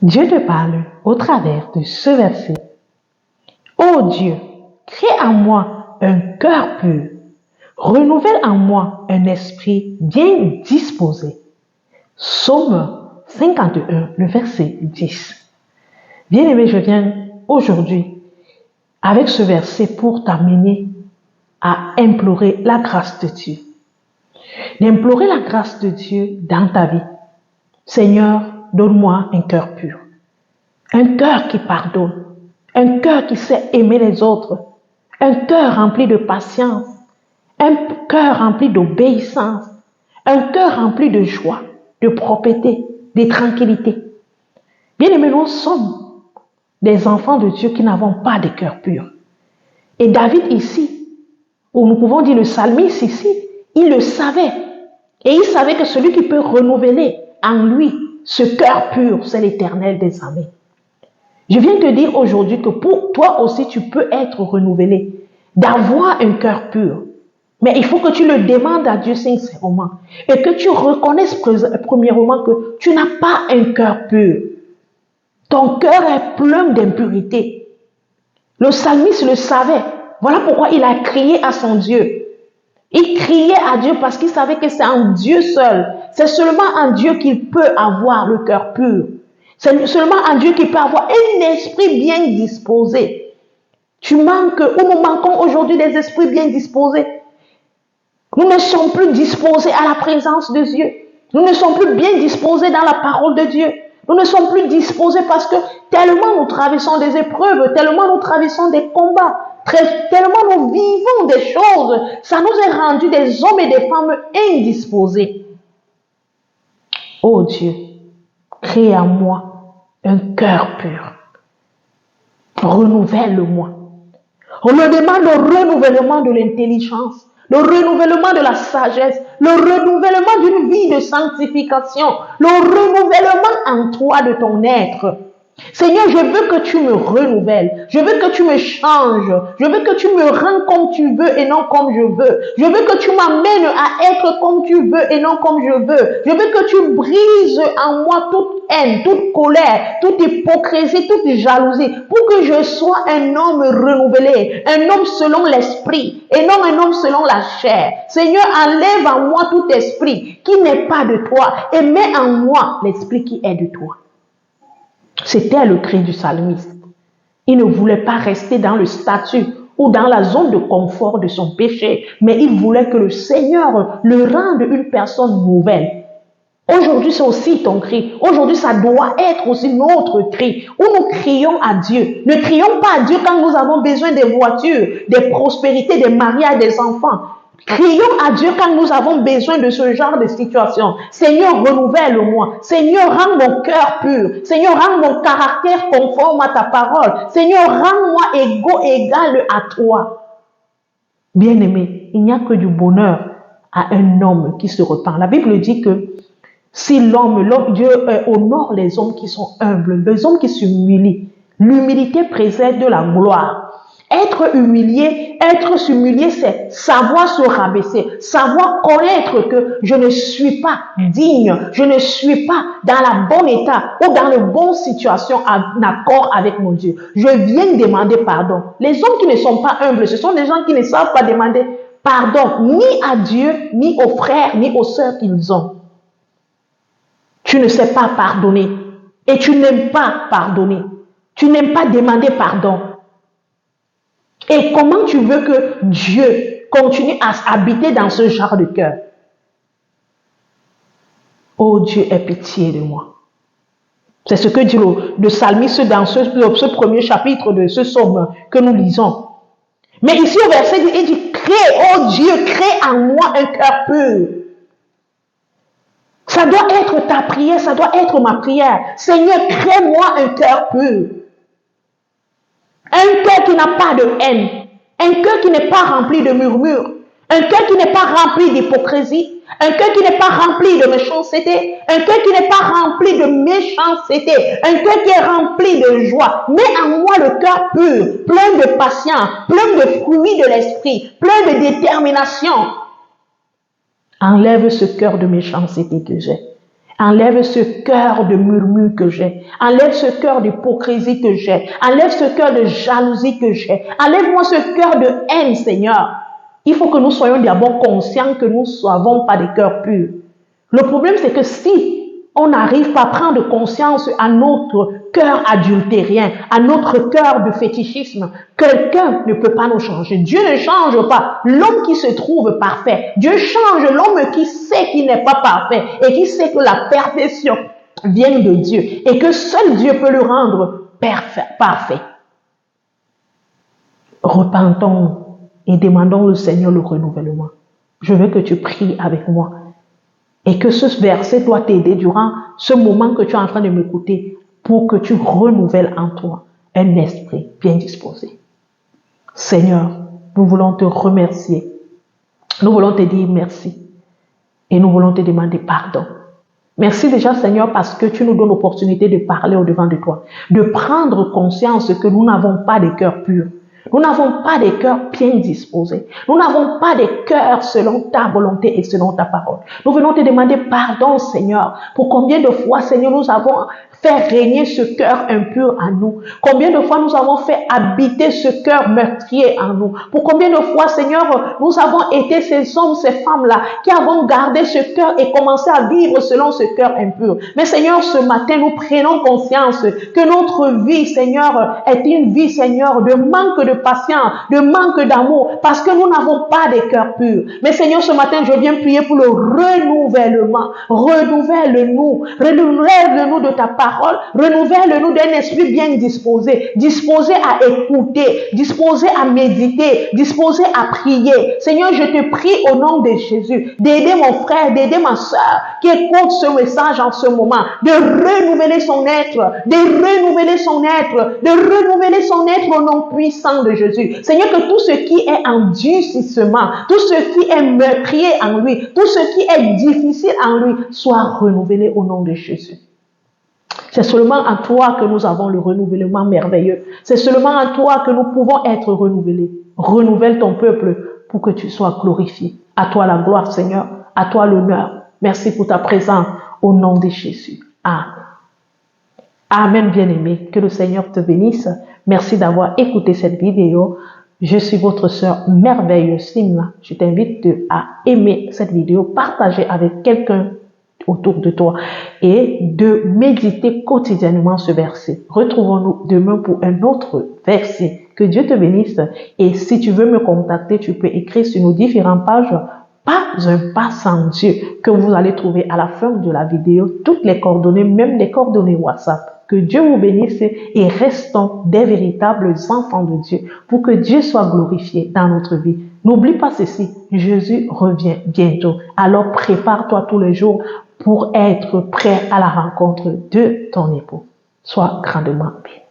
Dieu te parle au travers de ce verset. Ô Dieu, crée en moi un cœur pur, renouvelle en moi un esprit bien disposé. Psaume 51, le verset 10. Bien-aimé, je viens aujourd'hui avec ce verset pour t'amener à implorer la grâce de Dieu. D'implorer la grâce de Dieu dans ta vie. Seigneur, donne-moi un cœur pur, un cœur qui pardonne, un cœur qui sait aimer les autres, un cœur rempli de patience, un cœur rempli d'obéissance, un cœur rempli de joie, de propreté, de tranquillité. Bien-aimés, nous sommes des enfants de Dieu qui n'avons pas de cœur pur. Et David ici, ou nous pouvons dire le psalmiste ici, il le savait. Et il savait que celui qui peut renouveler en lui ce cœur pur, c'est l'Éternel des armées. Je viens te dire aujourd'hui que pour toi aussi, tu peux être renouvelé, d'avoir un cœur pur. Mais il faut que tu le demandes à Dieu sincèrement et que tu reconnaisses premièrement que tu n'as pas un cœur pur. Ton cœur est plein d'impurité. Le psalmiste le savait. Voilà pourquoi il a crié à son Dieu. Il criait à Dieu parce qu'il savait que c'est en Dieu seul. C'est seulement en Dieu qu'il peut avoir le cœur pur. C'est seulement en Dieu qu'il peut avoir un esprit bien disposé. Tu manques, ou nous manquons aujourd'hui des esprits bien disposés. Nous ne sommes plus disposés à la présence de Dieu. Nous ne sommes plus bien disposés dans la parole de Dieu. Nous ne sommes plus disposés parce que tellement nous traversons des épreuves, tellement nous traversons des combats, tellement nous vivons des choses, ça nous est rendu des hommes et des femmes indisposés. Oh Dieu, crée en moi un cœur pur. Renouvelle-moi. On me demande le renouvellement de l'intelligence, le renouvellement de la sagesse, le renouvellement d'une vie de sanctification, le renouvellement en toi de ton être. Seigneur, je veux que tu me renouvelles, je veux que tu me changes, je veux que tu me rends comme tu veux et non comme je veux. Je veux que tu m'amènes à être comme tu veux et non comme je veux. Je veux que tu brises en moi toute haine, toute colère, toute hypocrisie, toute jalousie, pour que je sois un homme renouvelé, un homme selon l'esprit et non un homme selon la chair. Seigneur, enlève en moi tout esprit qui n'est pas de toi et mets en moi l'esprit qui est de toi. C'était le cri du psalmiste. Il ne voulait pas rester dans le statut ou dans la zone de confort de son péché, mais il voulait que le Seigneur le rende une personne nouvelle. Aujourd'hui, c'est aussi ton cri. Aujourd'hui, ça doit être aussi notre cri, où nous crions à Dieu. Ne crions pas à Dieu quand nous avons besoin des voitures, des prospérités, des mariages, des enfants. Crions à Dieu quand nous avons besoin de ce genre de situation. Seigneur, renouvelle-moi. Seigneur, rends mon cœur pur. Seigneur, rends mon caractère conforme à ta parole. Seigneur, rends-moi égal à toi. Bien-aimé, il n'y a que du bonheur à un homme qui se repent. La Bible dit que si Dieu honore les hommes qui sont humbles, les hommes qui s'humilient. L'humilité précède de la gloire. Être s'humilier, c'est savoir se rabaisser, savoir connaître que je ne suis pas digne, je ne suis pas dans la bonne état ou dans la bonne situation en accord avec mon Dieu. Je viens demander pardon. Les hommes qui ne sont pas humbles, ce sont des gens qui ne savent pas demander pardon, ni à Dieu, ni aux frères, ni aux sœurs qu'ils ont. Tu ne sais pas pardonner et tu n'aimes pas pardonner. Tu n'aimes pas demander pardon. Et comment tu veux que Dieu continue à habiter dans ce genre de cœur? Oh Dieu, aie pitié de moi. C'est ce que dit le psalmiste dans ce premier chapitre de ce psaume que nous lisons. Mais ici au verset, il dit, crée, oh Dieu, crée en moi un cœur pur. Ça doit être ta prière, ça doit être ma prière. Seigneur, crée-moi un cœur pur. Un cœur qui n'a pas de haine. Un cœur qui n'est pas rempli de murmures. Un cœur qui n'est pas rempli d'hypocrisie. Un cœur qui n'est pas rempli de méchanceté. Un cœur qui n'est pas rempli de méchanceté. Un cœur qui est rempli de joie. Mets en moi le cœur pur, plein de patience, plein de fruits de l'esprit, plein de détermination. Enlève ce cœur de méchanceté que j'ai. Enlève ce cœur de murmure que j'ai. Enlève ce cœur d'hypocrisie que j'ai. Enlève ce cœur de jalousie que j'ai. Enlève-moi ce cœur de haine, Seigneur. Il faut que nous soyons d'abord conscients que nous n'avons pas de cœur pur. Le problème, c'est que si on n'arrive pas à prendre conscience à notre cœur adultérien, à notre cœur de fétichisme, quelqu'un ne peut pas nous changer. Dieu ne change pas l'homme qui se trouve parfait. Dieu change l'homme qui sait qu'il n'est pas parfait et qui sait que la perfection vient de Dieu et que seul Dieu peut le rendre parfait. Repentons et demandons au Seigneur le renouvellement. Je veux que tu pries avec moi. Et que ce verset doit t'aider durant ce moment que tu es en train de m'écouter pour que tu renouvelles en toi un esprit bien disposé. Seigneur, nous voulons te remercier. Nous voulons te dire merci. Et nous voulons te demander pardon. Merci déjà, Seigneur, parce que tu nous donnes l'opportunité de parler au-devant de toi, de prendre conscience que nous n'avons pas de cœur pur. Nous n'avons pas des cœurs bien disposés. Nous n'avons pas des cœurs selon ta volonté et selon ta parole. Nous venons te demander pardon, Seigneur, pour combien de fois, Seigneur, nous avons fait régner ce cœur impur en nous. Combien de fois nous avons fait habiter ce cœur meurtrier en nous. Pour combien de fois, Seigneur, nous avons été ces hommes, ces femmes-là, qui avons gardé ce cœur et commencé à vivre selon ce cœur impur. Mais Seigneur, ce matin, nous prenons conscience que notre vie, Seigneur, est une vie, Seigneur, de manque de patience, de manque d'amour, parce que nous n'avons pas de cœur pur. Mais Seigneur, ce matin, je viens prier pour le renouvellement. Renouvelle-nous. Renouvelle-nous de ta parole. Renouvelle-nous d'un esprit bien disposé. Disposé à écouter. Disposé à méditer. Disposé à prier. Seigneur, je te prie au nom de Jésus d'aider mon frère, d'aider ma soeur qui écoute ce message en ce moment, de renouveler son être, de renouveler son être, de renouveler son être au nom puissant de Jésus. Seigneur, que tout ce qui est endurcissement, tout ce qui est meurtrier en lui, tout ce qui est difficile en lui, soit renouvelé au nom de Jésus. C'est seulement en toi que nous avons le renouvellement merveilleux. C'est seulement en toi que nous pouvons être renouvelés. Renouvelle ton peuple pour que tu sois glorifié. À toi la gloire, Seigneur. À toi l'honneur. Merci pour ta présence au nom de Jésus. Amen. Amen, bien-aimé. Que le Seigneur te bénisse. Merci d'avoir écouté cette vidéo. Je suis votre sœur merveilleuse Simla. Je t'invite à aimer cette vidéo, partager avec quelqu'un autour de toi et de méditer quotidiennement ce verset. Retrouvons-nous demain pour un autre verset. Que Dieu te bénisse. Et si tu veux me contacter, tu peux écrire sur nos différentes pages Pas un pas sans Dieu que vous allez trouver à la fin de la vidéo. Toutes les coordonnées, même les coordonnées WhatsApp. Que Dieu vous bénisse et restons des véritables enfants de Dieu pour que Dieu soit glorifié dans notre vie. N'oublie pas ceci, Jésus revient bientôt. Alors prépare-toi tous les jours pour être prêt à la rencontre de ton époux. Sois grandement béni.